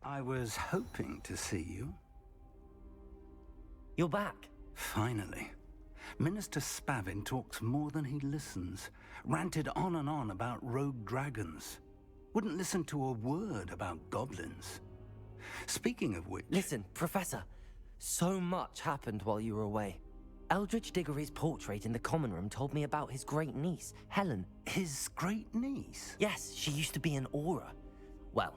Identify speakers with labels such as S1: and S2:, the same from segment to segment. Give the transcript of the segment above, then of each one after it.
S1: I was hoping to see you.
S2: You're back.
S1: Finally. Minister Spavin talks more than he listens. Ranted on and on about rogue dragons. Wouldn't listen to a word about goblins. Speaking of which...
S2: Listen, Professor. So much happened while you were away. Eldridge Diggory's portrait in the common room told me about his great niece, Helen.
S1: His great niece?
S2: Yes, she used to be an Auror. Well,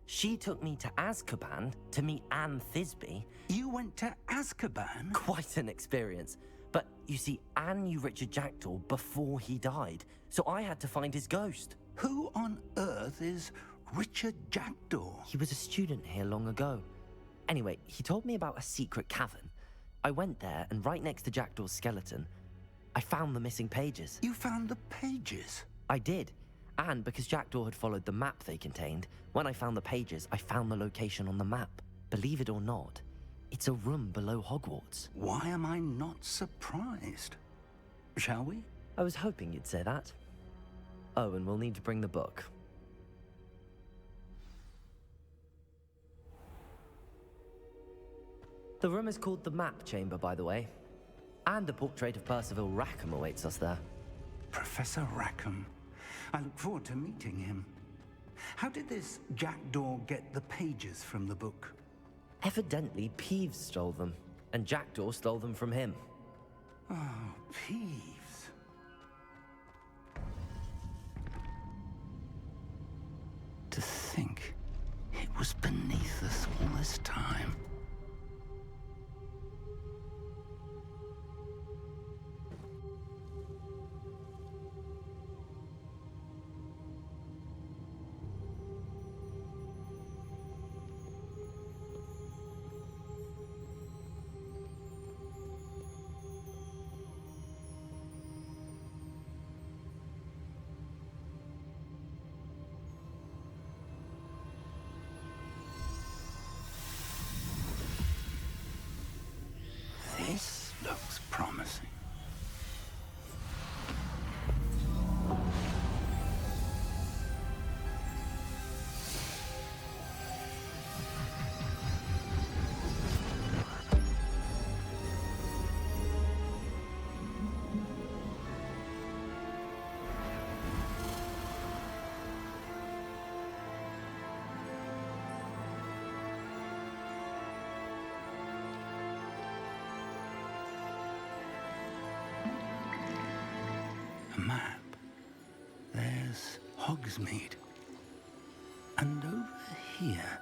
S2: she took me to Azkaban to meet Anne Thisbe.
S1: You went to Azkaban?
S2: Quite an experience. But you see, Anne knew Richard Jackdaw before he died, so I had to find his ghost.
S1: Who on earth is Richard Jackdaw?
S2: He was a student here long ago. Anyway, he told me about a secret cavern. I went there, and right next to Jackdaw's skeleton, I found the missing pages.
S1: You found the pages?
S2: I did. And because Jackdaw had followed the map they contained, when I found the pages, I found the location on the map. Believe it or not, it's a room below Hogwarts.
S1: Why am I not surprised? Shall we?
S2: I was hoping you'd say that. Oh, and we'll need to bring the book. The room is called the Map Chamber, by the way. And a portrait of Percival Rackham awaits us there.
S1: Professor Rackham. I look forward to meeting him. How did this Jackdaw get the pages from the book?
S2: Evidently, Peeves stole them, and Jackdaw stole them from him.
S1: Oh, Peeves. To think it was beneath us all this time. This looks promising. A map. There's Hogsmeade. And over here,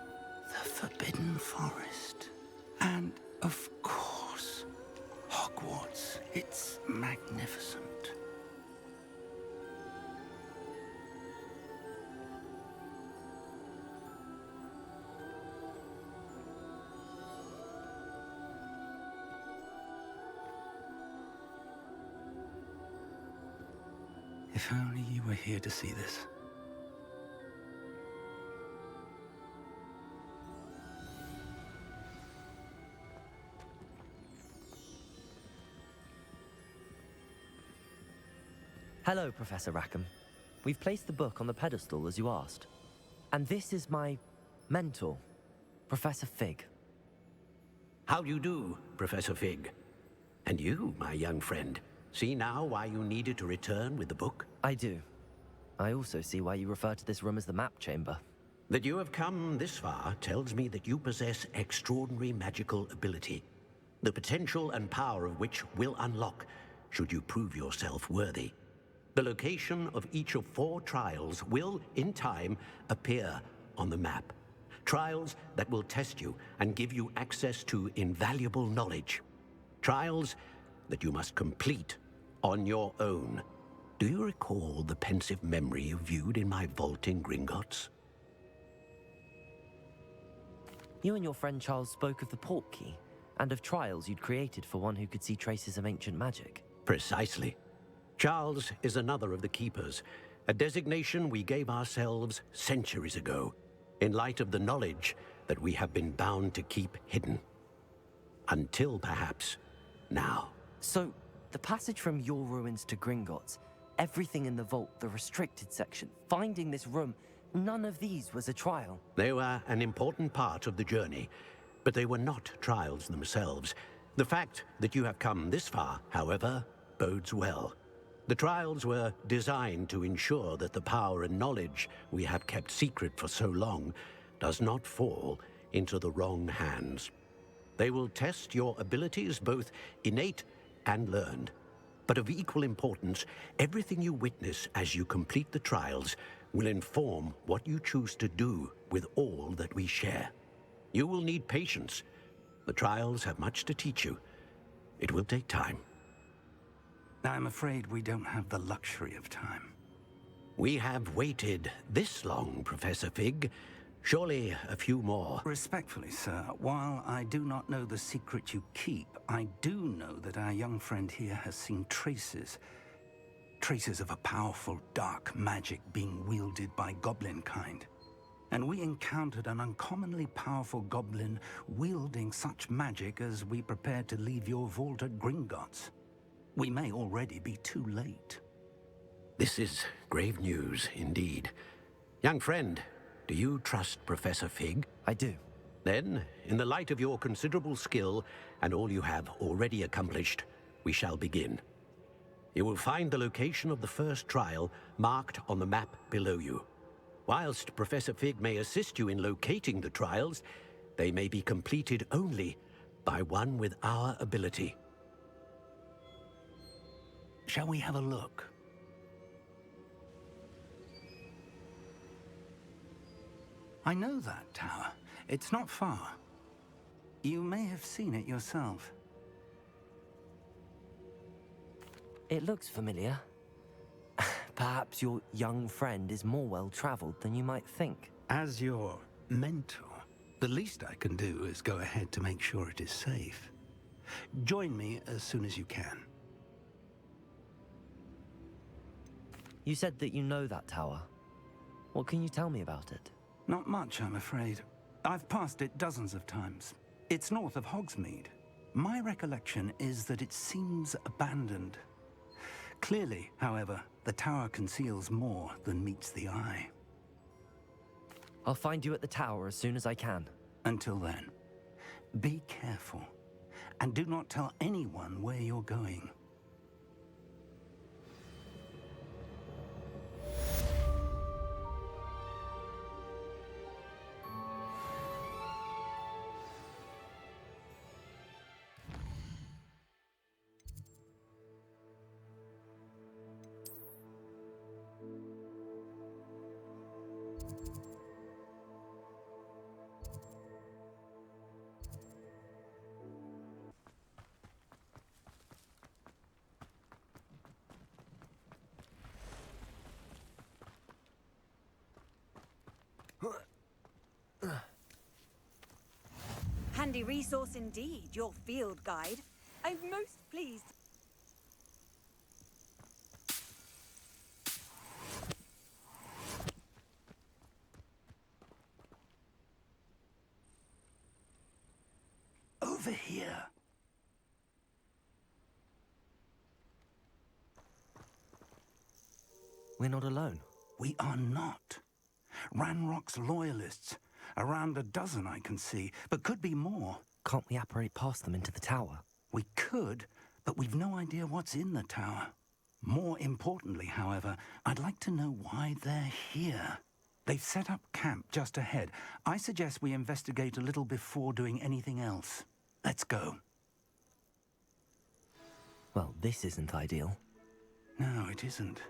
S1: the Forbidden Forest. And, of course, Hogwarts. It's magnificent. If only you were here to see this.
S2: Hello, Professor Rackham. We've placed the book on the pedestal as you asked. And this is my mentor, Professor Fig.
S3: How do you do, Professor Fig? And you, my young friend, see now why you needed to return with the book?
S2: I do. I also see why you refer to this room as the Map Chamber.
S3: That you have come this far tells me that you possess extraordinary magical ability, the potential and power of which will unlock should you prove yourself worthy. The location of each of 4 trials will, in time, appear on the map. Trials that will test you and give you access to invaluable knowledge. Trials that you must complete on your own. Do you recall the pensive memory you viewed in my vault in Gringotts?
S2: You and your friend Charles spoke of the Portkey and of trials you'd created for one who could see traces of ancient magic.
S3: Precisely. Charles is another of the Keepers, a designation we gave ourselves centuries ago, in light of the knowledge that we have been bound to keep hidden. Until, perhaps, now.
S2: So, the passage from your ruins to Gringotts, everything in the vault, the restricted section, finding this room, none of these was a trial.
S3: They were an important part of the journey, but they were not trials themselves. The fact that you have come this far, however, bodes well. The trials were designed to ensure that the power and knowledge we have kept secret for so long does not fall into the wrong hands. They will test your abilities, both innate and learned. But of equal importance, everything you witness as you complete the trials will inform what you choose to do with all that we share. You will need patience. The trials have much to teach you. It will take time.
S1: I'm afraid we don't have the luxury of time.
S3: We have waited this long, Professor Fig. Surely a few more.
S1: Respectfully, sir, while I do not know the secret you keep, I do know that our young friend here has seen traces. Traces of a powerful dark magic being wielded by goblin kind. And we encountered an uncommonly powerful goblin wielding such magic as we prepared to leave your vault at Gringotts. We may already be too late.
S3: This is grave news indeed. Young friend, do you trust Professor Fig?
S2: I do.
S3: Then, in the light of your considerable skill and all you have already accomplished, we shall begin. You will find the location of the first trial marked on the map below you. Whilst Professor Fig may assist you in locating the trials, they may be completed only by one with our ability.
S1: Shall we have a look? I know that tower. It's not far. You may have seen it yourself.
S2: It looks familiar. Perhaps your young friend is more well-traveled than you might think.
S1: As your mentor, the least I can do is go ahead to make sure it is safe. Join me as soon as you can.
S2: You said that you know that tower. What can you tell me about it?
S1: Not much, I'm afraid. I've passed it dozens of times. It's north of Hogsmeade. My recollection is that it seems abandoned. Clearly, however, the tower conceals more than meets the eye.
S2: I'll find you at the tower as soon as I can.
S1: Until then, be careful, and do not tell anyone where you're going.
S4: Handy resource indeed, your field guide. I'm most pleased.
S1: Over here.
S2: We're not alone.
S1: We are not. Ranrock's loyalists. Around a dozen I can see, but could be more.
S2: Can't we apparate past them into the tower?
S1: We could, but we've no idea what's in the tower. More importantly, however, I'd like to know why they're here. They've set up camp just ahead. I suggest we investigate a little before doing anything else. Let's go.
S2: Well, this isn't ideal.
S1: No, it isn't.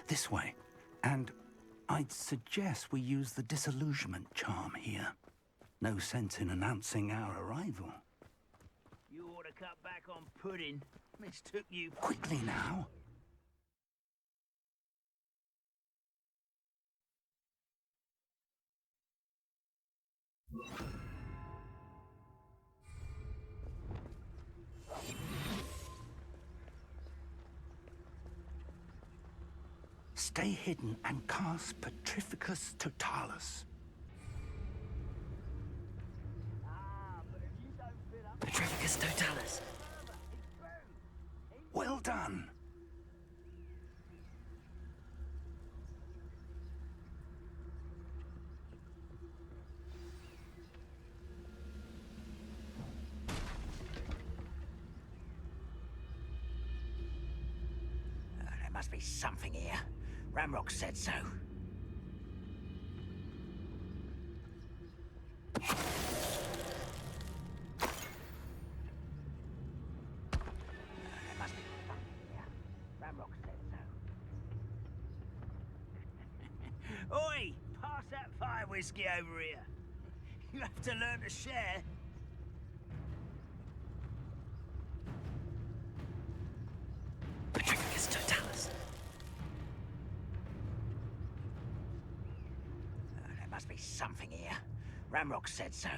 S1: This way. And I'd suggest we use the disillusionment charm here. No sense in announcing our arrival.
S5: You ought to cut back on pudding. This took you...
S1: Quickly now. Stay hidden and cast Petrificus Totalis.
S2: Petrificus Totalis.
S1: Well done.
S5: must be something here. Ramrock said so. There must be something here. Ramrock said so. Oi! Pass that fire whiskey over here. You have to learn to share.
S2: Patricius Totalis.
S5: There must be something here. Ramrock said so.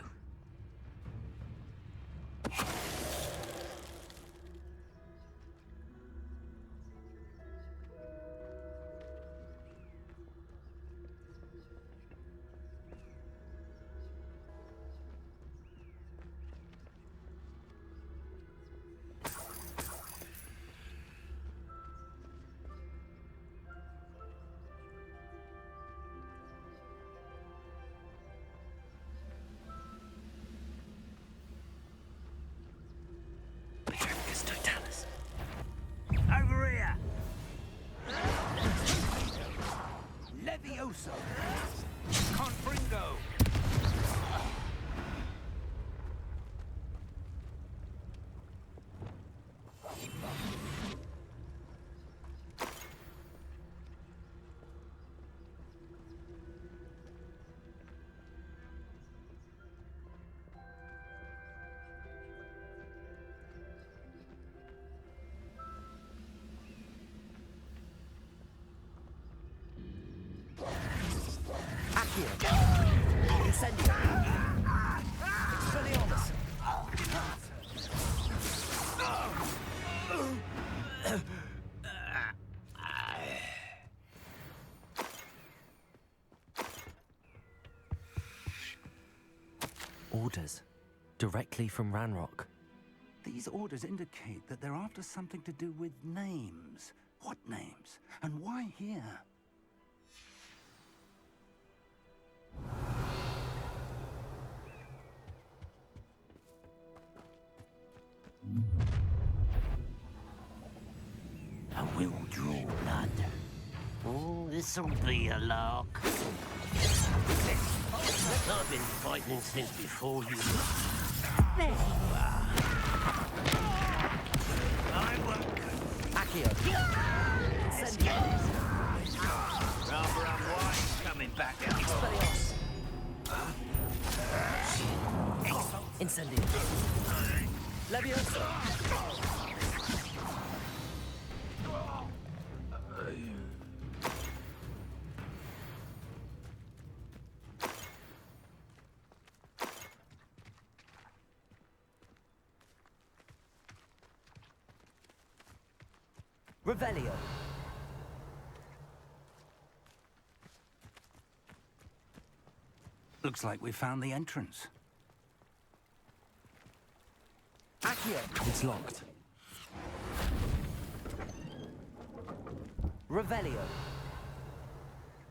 S2: Patricius Totalis.
S5: Over here!
S1: Levioso! Confringo!
S2: Accio. Incendio. Expelliarmus. Orders. Directly from Ranrock.
S1: These orders indicate that they're after something to do with names. What names? And why here?
S5: I will draw blood. Oh, this'll be a lark. I've been fighting since before you. There you are. I won't.
S2: Accio. Incendio.
S5: Rather unwise coming back out.
S2: Expelliarmus. Incendio. Levioso. Revelio.
S1: Looks like we found the entrance.
S2: Accio. It's locked. Revelio.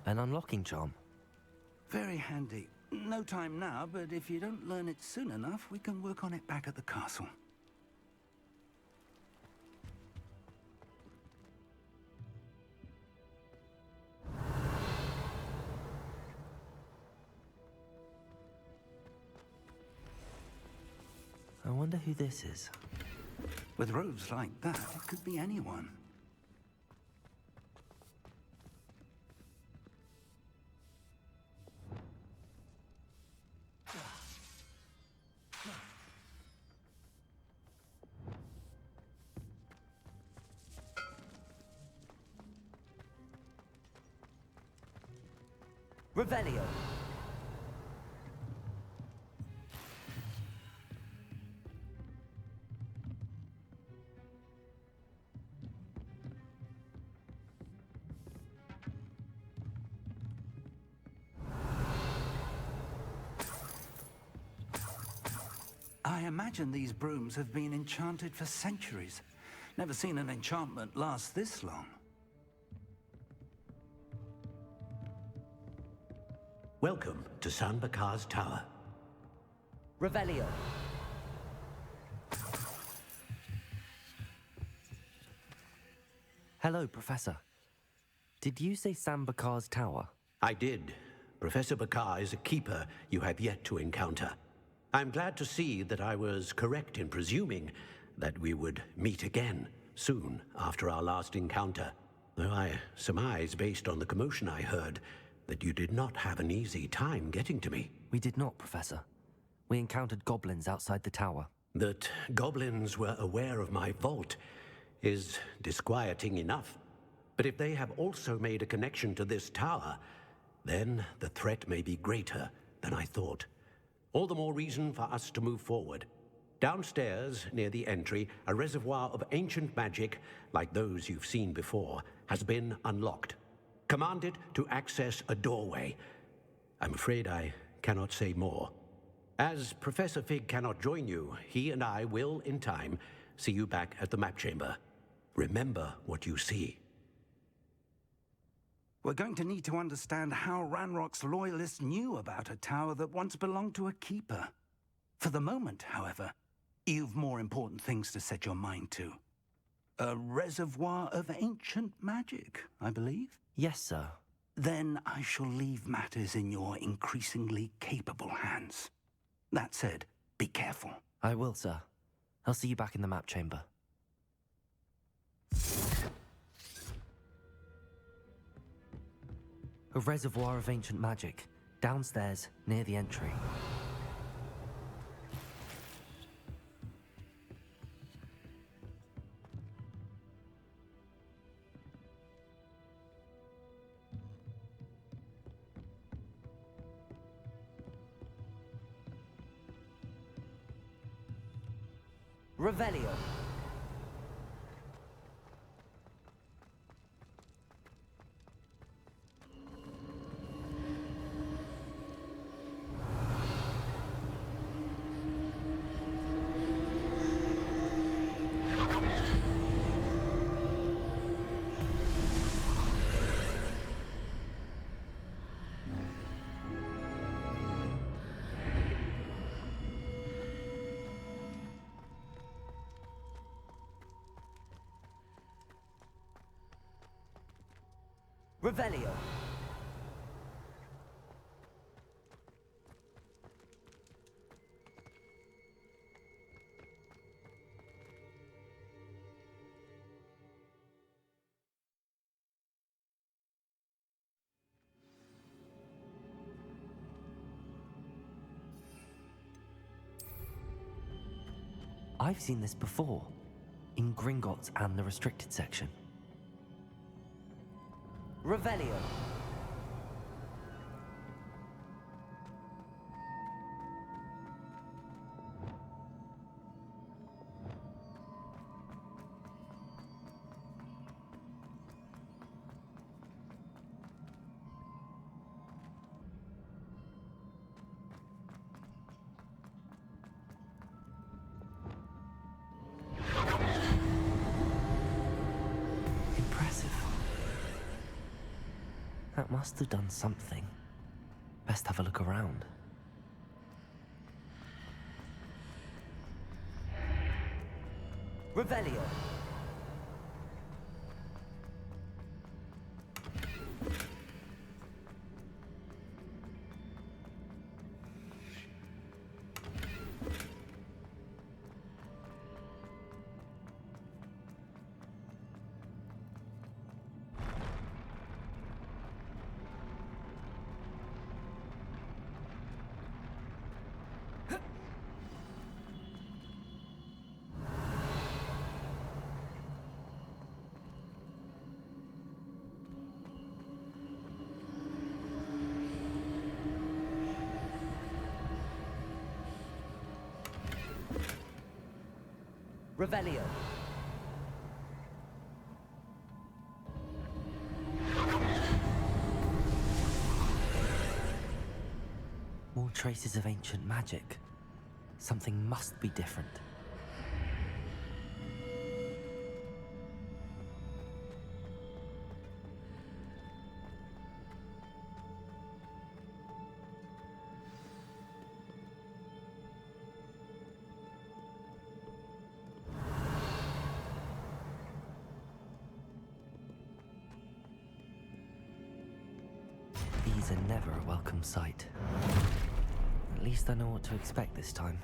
S2: An unlocking charm.
S1: Very handy. No time now, but if you don't learn it soon enough, we can work on it back at the castle.
S2: I wonder who this is.
S1: With robes like that, it could be anyone.
S2: Revelio.
S1: I imagine these brooms have been enchanted for centuries. Never seen an enchantment last this long.
S3: Welcome to San Bakar's Tower.
S2: Revelio. Hello, Professor. Did you say Sam Bakar's tower?
S3: I did. Professor Bakar is a keeper you have yet to encounter. I'm glad to see that I was correct in presuming that we would meet again soon after our last encounter. Though I surmise, based on the commotion I heard, that you did not have an easy time getting to me.
S2: We did not, Professor. We encountered goblins outside the tower.
S3: That goblins were aware of my vault is disquieting enough. But if they have also made a connection to this tower, then the threat may be greater than I thought. All the more reason for us to move forward. Downstairs, near the entry, a reservoir of ancient magic, like those you've seen before, has been unlocked. Command it to access a doorway. I'm afraid I cannot say more. As Professor Fig cannot join you, he and I will, in time, see you back at the map chamber. Remember what you see.
S1: We're going to need to understand how Ranrock's loyalists knew about a tower that once belonged to a keeper. For the moment, however, you've more important things to set your mind to. A reservoir of ancient magic, I believe?
S2: Yes, sir.
S1: Then I shall leave matters in your increasingly capable hands. That said, be careful.
S2: I will, sir. I'll see you back in the map chamber. A reservoir of ancient magic, downstairs, near the entry. Revelio. Revelio. I've seen this before, in Gringotts and the restricted section. Revelio. Impressive. That must have done something. Best have a look around. Revelio. Revelio. More traces of ancient magic. Something must be different. Goblins are never a welcome sight. At least I know what to expect this time.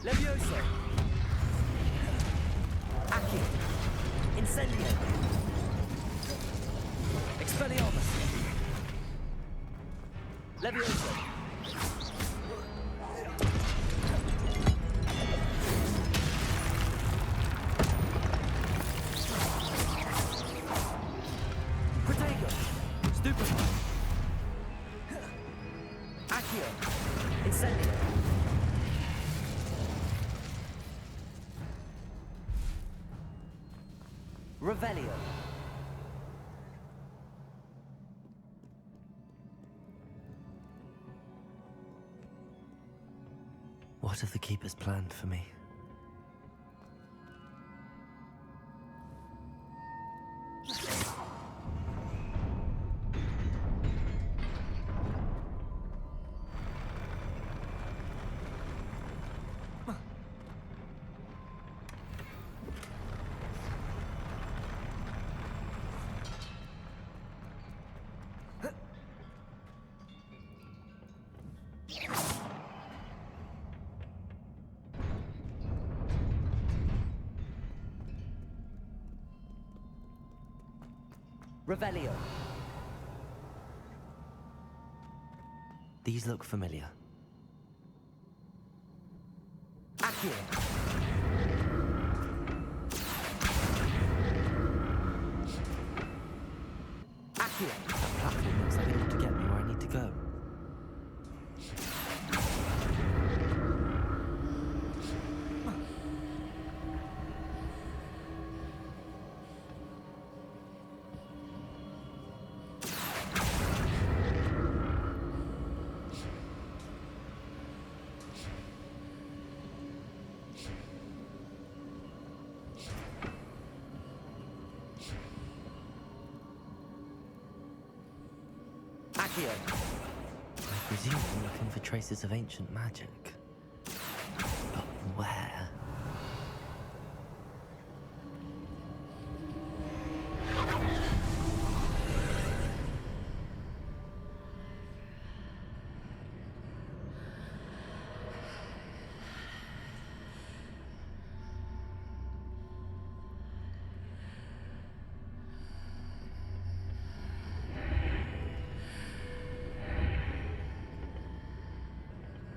S5: Levioso! Accio! Incendio! Expelliarmus! Levioso! Protego! Stupefy! Accio! Incendio! Revelio!
S2: What have the Keepers planned for me?
S5: Revelio!
S2: These look familiar.
S5: Accio! Accio!
S2: That platform looks like it ought to get me where I need to go.
S5: Accio!
S2: I presume I'm looking for traces of ancient magic. But where?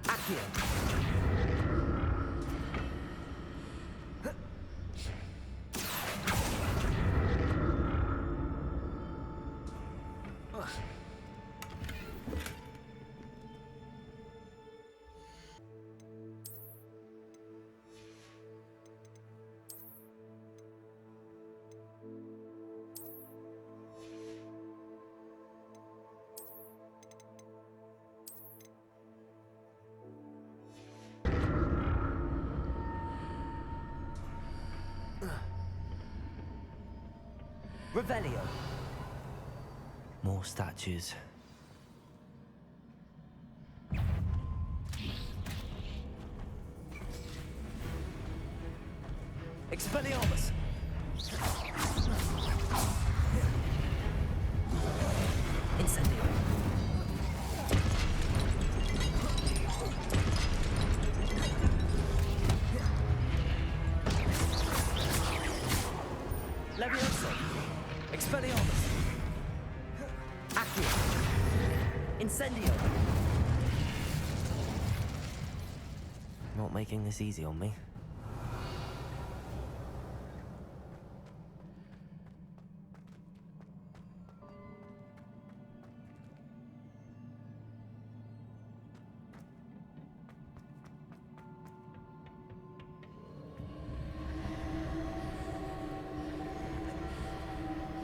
S5: Accio! Revelio!
S2: More statues.
S5: Expelliarmus! Incendio! Levioso! Expelliarmus! Accio! Incendio!
S2: Not making this easy on me.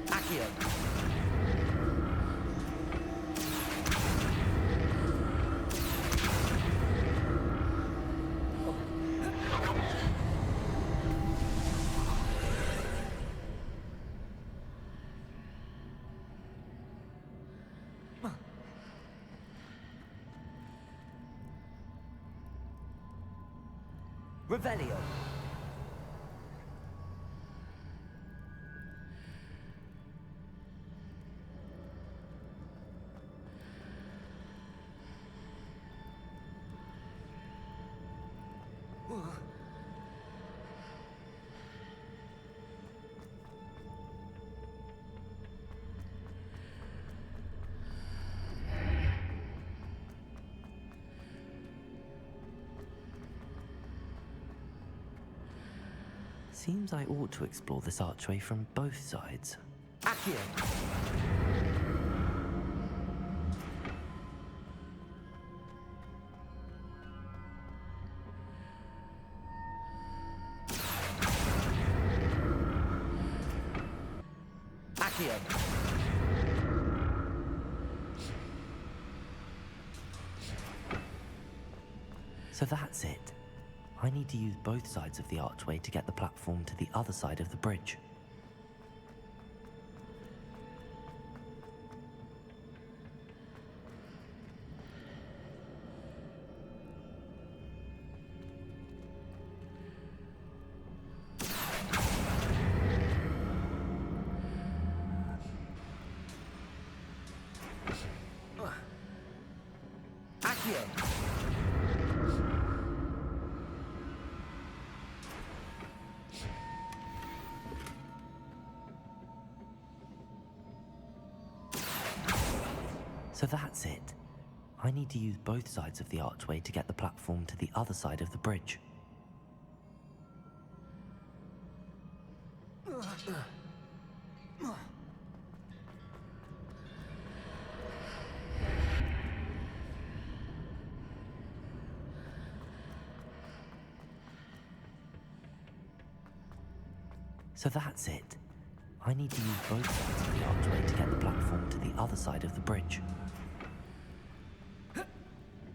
S5: Accio! Revelio!
S2: seems I ought to explore this archway from both sides. Accio! So that's it. I need to use both sides of the archway to get the platform to the other side of the bridge. So that's it. I need to use both sides of the archway to get the platform to the other side of the bridge. So that's it. I need to use both sides of the archway to get the platform to the other side of the bridge.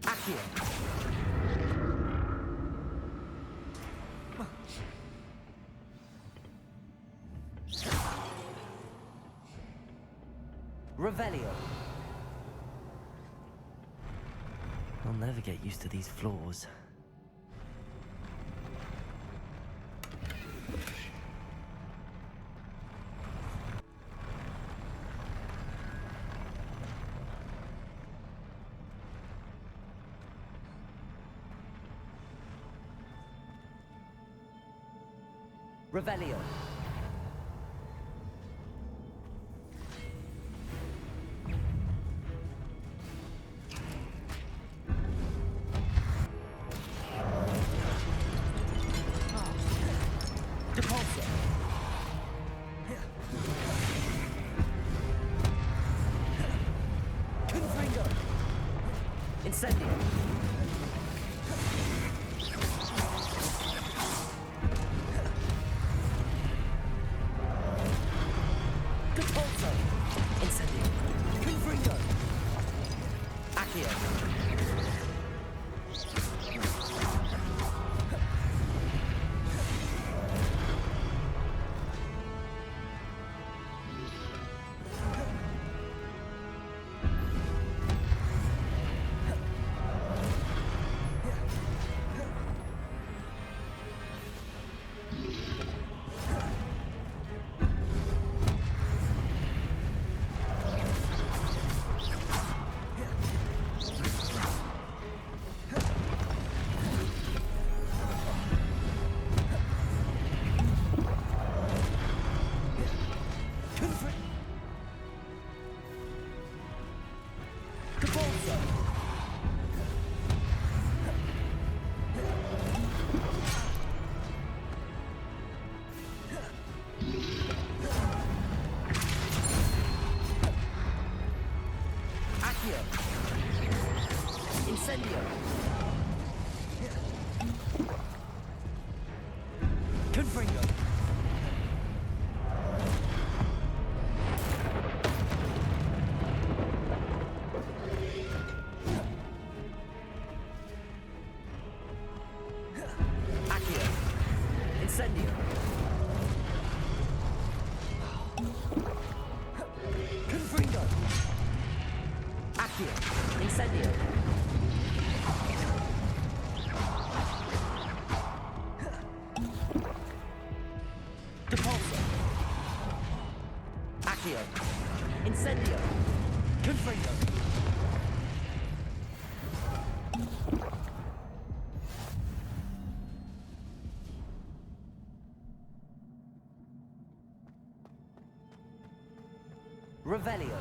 S2: Accio! Revelio! I'll never get used to these floors. Revelio. Depulso. Confringo. Incendio. Incendio. Confringo. Accio. Incendio. Confringo. Accio. Incendio. Depulso. Accio. Incendio. Confringo. Revelio.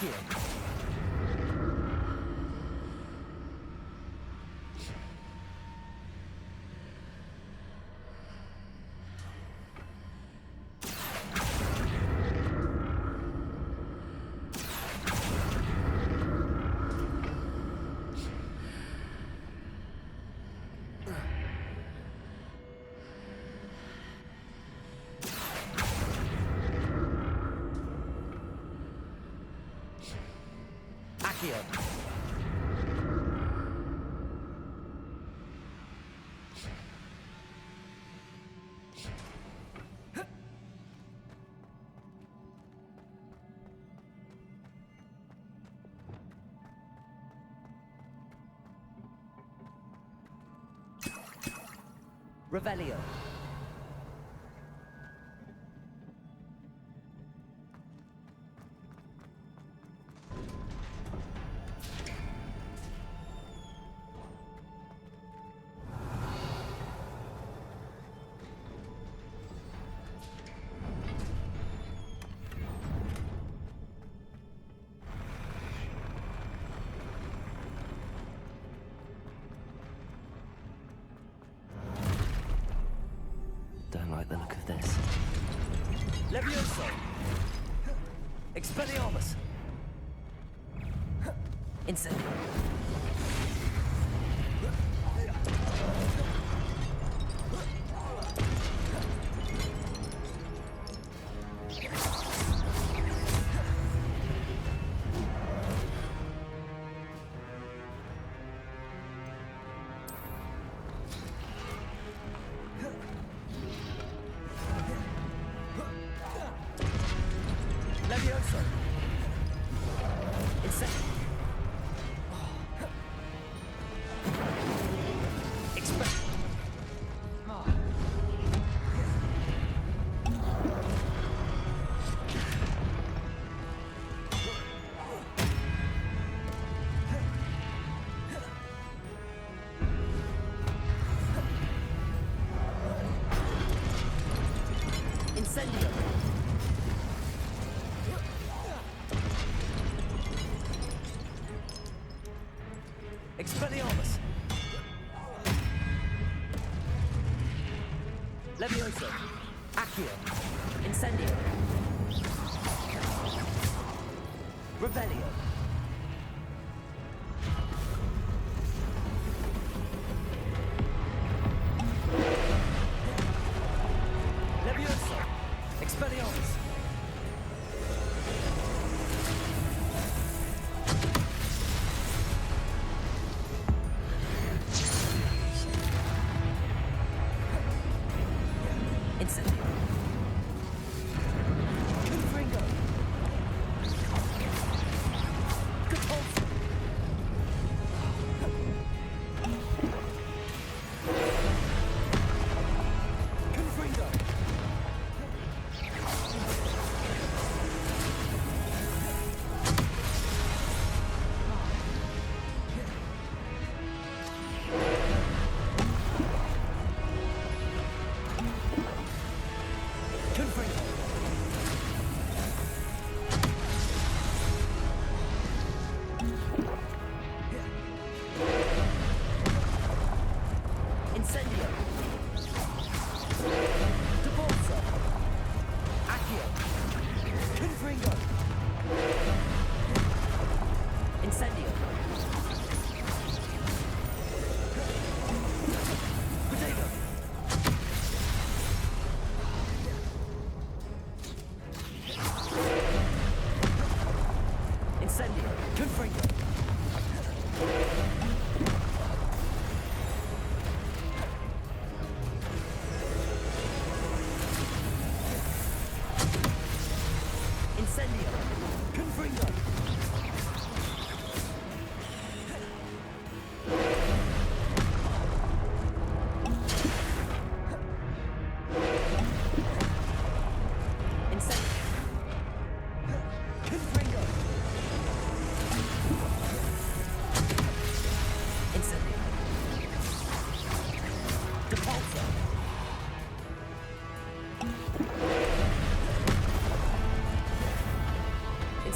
S2: Accio. Accio. Revelio. Don't like the look of this. Levioso! Expelliarmus! Incendio! Levioso! Incendio! Incendio! Expelliarmus! Levioso! Accio! Incendio! Revelio! Levioso! Expelliarmus! Incendio! Confringo! Compulsion! Confringo! Confringo! Incendio! Debolsa! Accio! Confringo! Incendio! Potato! Incendio! Confringo!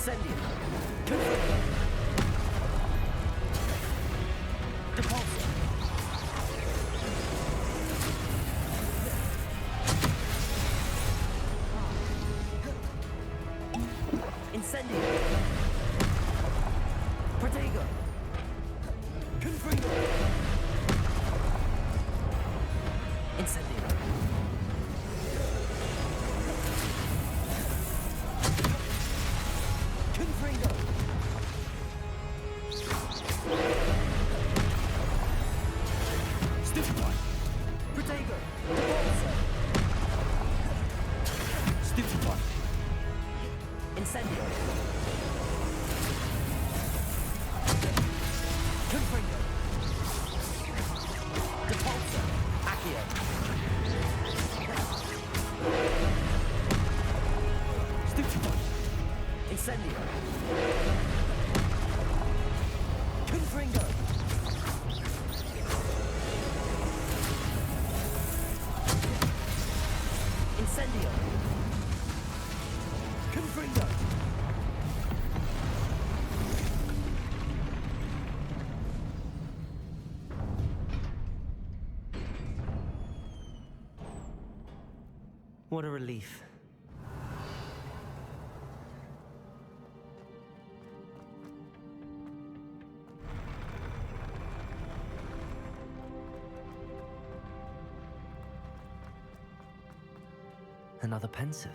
S2: Incendium. Confringo. Depulsor. Incendium. Protego. Confringo. Incendium. Confringo. Stupefy. Protego. Depulsor. Stupefy. Incendio. Confringo. Depulsor. Accio. Stupefy. Incendio. Confringo. Incendio. Confringo. What a relief. Another pensive.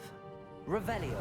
S2: Revelio.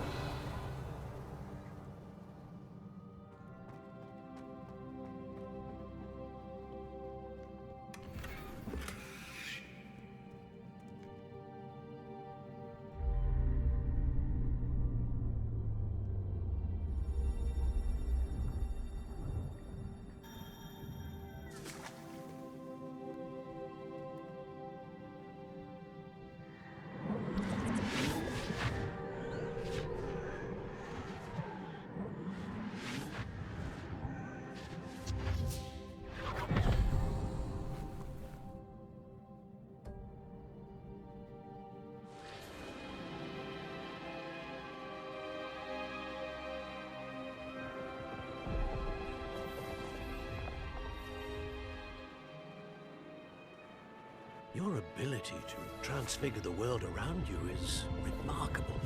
S3: Your ability to transfigure the world around you is remarkable.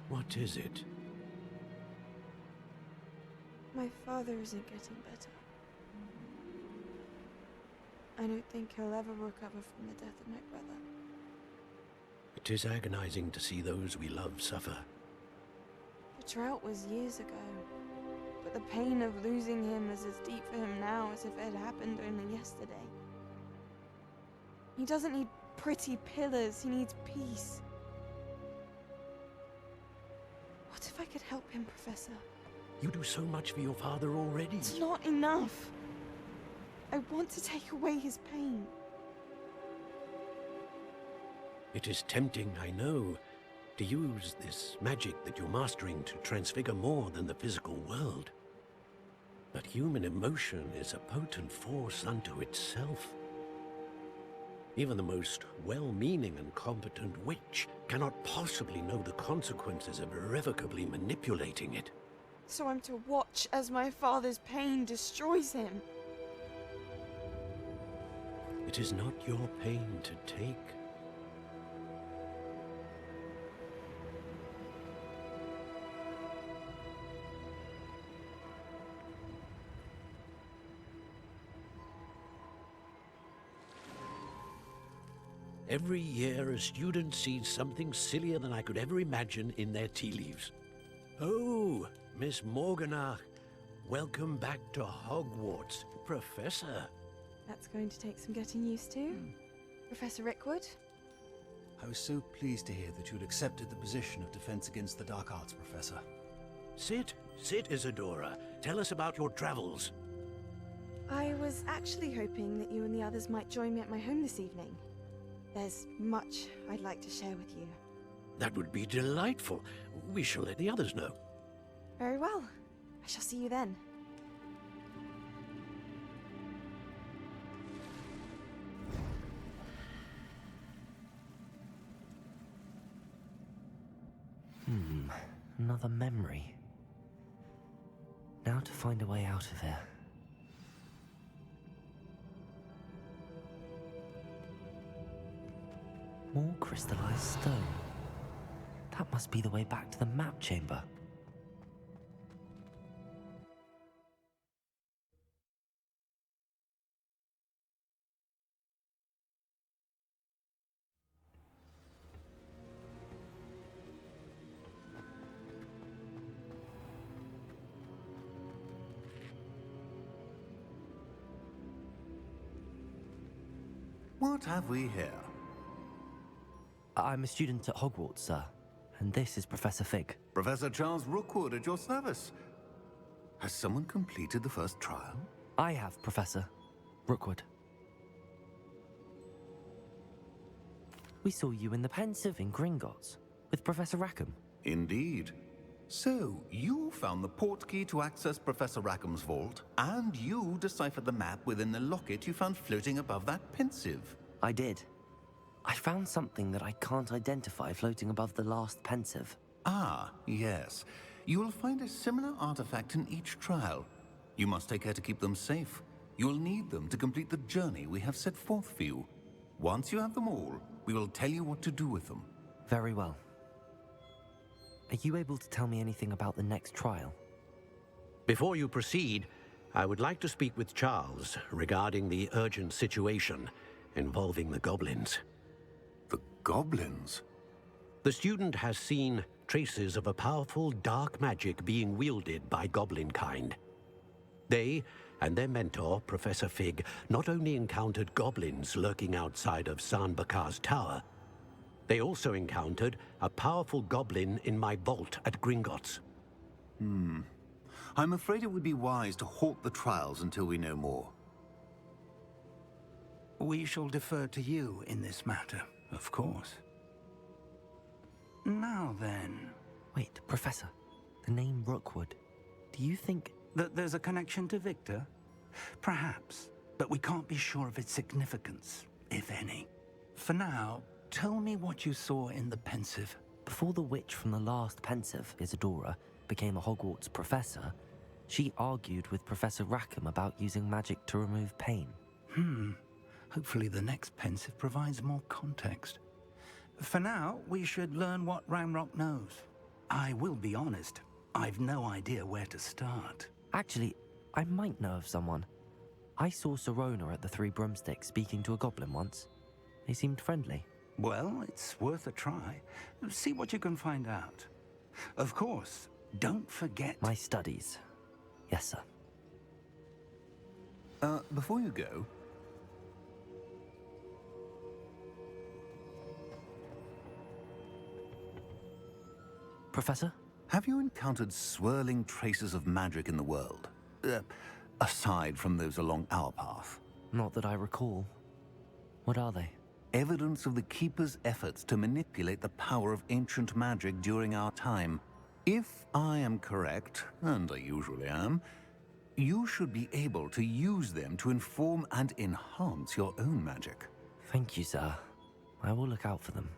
S3: What is it?
S6: My father isn't getting better. I don't think he'll ever recover from the death of my brother.
S3: It is agonizing to see those we love suffer.
S6: The drought was years ago, but the pain of losing him is as deep for him now as if it had happened only yesterday. He doesn't need pretty pillars, he needs peace. What if I could help him, Professor?
S3: You do so much for your father already.
S6: It's not enough. I want to take away his pain.
S3: It is tempting, I know, to use this magic that you're mastering to transfigure more than the physical world. But human emotion is a potent force unto itself. Even the most well-meaning and competent witch cannot possibly know the consequences of irrevocably manipulating it.
S6: So I'm to watch as my father's pain destroys him.
S3: It is not your pain to take. Every year, a student sees something sillier than I could ever imagine in their tea leaves. Oh, Miss Morganach, welcome back to Hogwarts, Professor.
S6: That's going to take some getting used to. Professor Rickwood?
S7: I was so pleased to hear that you'd accepted the position of Defense Against the Dark Arts, Professor.
S3: Sit, Isadora. Tell us about your travels.
S6: I was actually hoping that you and the others might join me at my home this evening. There's much I'd like to share with you.
S3: That would be delightful. We shall let the others know.
S6: Very well. I shall see you then.
S2: another memory. Now to find a way out of here. More crystallized stone. That must be the way back to the map chamber.
S8: What have we here?
S2: I'm a student at Hogwarts, sir, and this is Professor Fig.
S8: Professor Charles Rookwood at your service. Has someone completed the first trial?
S2: I have, Professor Rookwood. We saw you in the Pensive in Gringotts with Professor Rackham.
S8: Indeed. So, you found the portkey to access Professor Rackham's vault, and you deciphered the map within the locket you found floating above that Pensive.
S2: I did. I found something that I can't identify floating above the last Pensive.
S8: Ah, yes. You will find a similar artifact in each trial. You must take care to keep them safe. You will need them to complete the journey we have set forth for you. Once you have them all, we will tell you what to do with them.
S2: Very well. Are you able to tell me anything about the next trial?
S3: Before you proceed, I would like to speak with Charles regarding the urgent situation involving the goblins.
S8: The goblins?
S3: The student has seen traces of a powerful dark magic being wielded by goblin kind. They and their mentor, Professor Fig, not only encountered goblins lurking outside of Sanbakar's tower, they also encountered a powerful goblin in my vault at Gringotts.
S8: I'm afraid it would be wise to halt the trials until we know more.
S1: We shall defer to you in this matter, of course. Now then,
S2: Wait, Professor. The name Rookwood. Do you think...
S1: that there's a connection to Victor? Perhaps, but we can't be sure of its significance, if any. For now, tell me what you saw in the Pensive.
S2: Before the witch from the last Pensive, Isadora, became a Hogwarts professor, she argued with Professor Rackham about using magic to remove pain.
S1: Hopefully the next Pensive provides more context. For now, we should learn what Ranrock knows. I will be honest, I've no idea where to start.
S2: Actually, I might know of someone. I saw Serona at the Three Broomsticks speaking to a goblin once. They seemed friendly.
S1: Well, it's worth a try. See what you can find out. Of course, don't forget...
S2: My studies. Yes, sir.
S8: Before you go...
S2: Professor?
S8: Have you encountered swirling traces of magic in the world? Aside from those along our path?
S2: Not that I recall. What are they?
S8: Evidence of the Keeper's efforts to manipulate the power of ancient magic during our time. If I am correct, and I usually am, you should be able to use them to inform and enhance your own magic.
S2: Thank you, sir. I will look out for them.